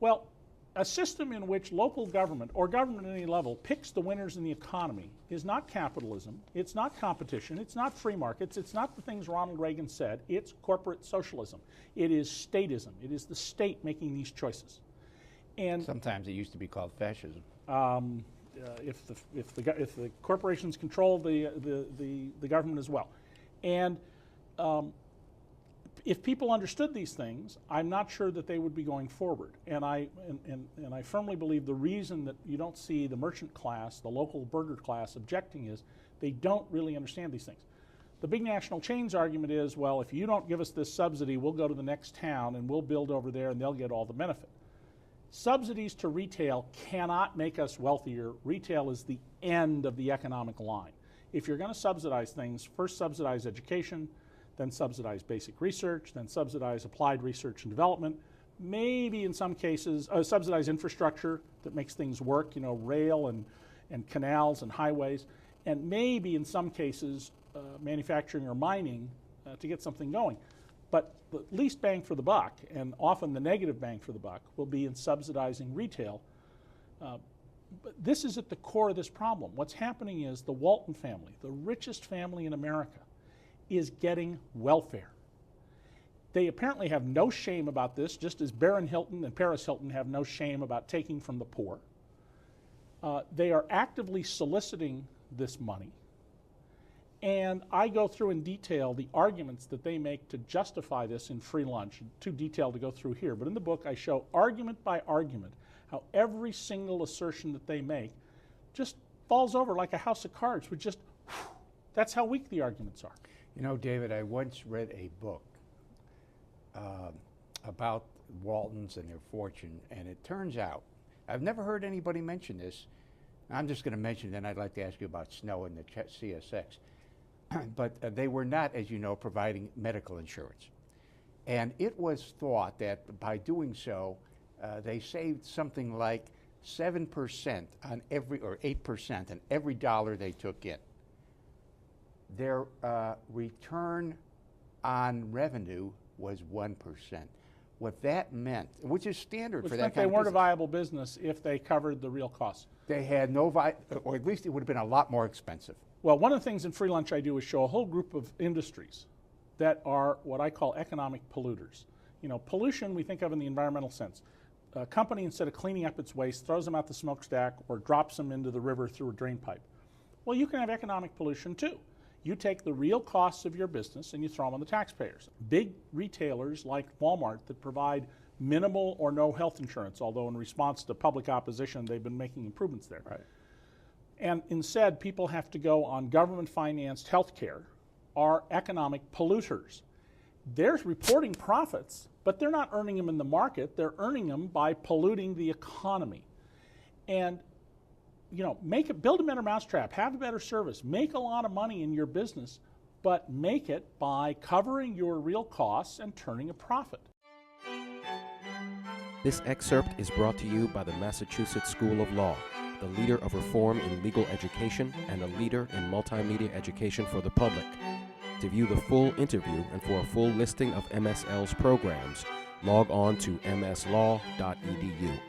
Well, a system in which local government, or government at any level, picks the winners in the economy is not capitalism, it's not competition, it's not free markets, it's not the things Ronald Reagan said, it's corporate socialism. It is statism. It is the state making these choices. And sometimes it used to be called fascism. If the corporations control the government as well. And if people understood these things, I'm not sure that they would be going forward. And I firmly believe the reason that you don't see the merchant class, the local burger class objecting is they don't really understand these things. The big national chains argument is, well, if you don't give us this subsidy, we'll go to the next town and we'll build over there and they'll get all the benefit. Subsidies to retail cannot make us wealthier. Retail is the end of the economic line. If you're going to subsidize things, first subsidize education, then subsidize basic research, then subsidize applied research and development, maybe in some cases subsidize infrastructure that makes things work, you know, rail and canals and highways, and maybe in some cases manufacturing or mining to get something going. But the least bang for the buck, and often the negative bang for the buck, will be in subsidizing retail. But this is at the core of this problem. What's happening is the Walton family, the richest family in America, is getting welfare. They apparently have no shame about this, just as Baron Hilton and Paris Hilton have no shame about taking from the poor. They are actively soliciting this money. And I go through in detail the arguments that they make to justify this in Free Lunch. Too detailed to go through here, but in the book I show argument by argument how every single assertion that they make just falls over like a house of cards with just, that's how weak the arguments are. You know, David, I once read a book about Waltons and their fortune, and it turns out, I've never heard anybody mention this. I'm just going to mention, then I'd like to ask you about Snow and the CSX. But they were not, as you know, providing medical insurance. And it was thought that by doing so, they saved something like 7% on every, or 8% on every dollar they took in. Their return on revenue was 1%. What that meant, which is standard for that kind of business. They weren't a viable business if they covered the real costs. They had no, or at least it would have been a lot more expensive. Well, one of the things in Free Lunch I do is show a whole group of industries that are what I call economic polluters. You know, pollution we think of in the environmental sense. A company, instead of cleaning up its waste, throws them out the smokestack or drops them into the river through a drain pipe. Well, you can have economic pollution too. You take the real costs of your business and you throw them on the taxpayers. Big retailers like Walmart that provide minimal or no health insurance, although in response to public opposition they've been making improvements there. Right. And instead people have to go on government-financed health care, are economic polluters. They're reporting profits, but they're not earning them in the market, they're earning them by polluting the economy. And you know, build a better mousetrap, have a better service, make a lot of money in your business, but make it by covering your real costs and turning a profit. This excerpt is brought to you by the Massachusetts School of Law, the leader of reform in legal education and a leader in multimedia education for the public. To view the full interview and for a full listing of MSL's programs, log on to mslaw.edu.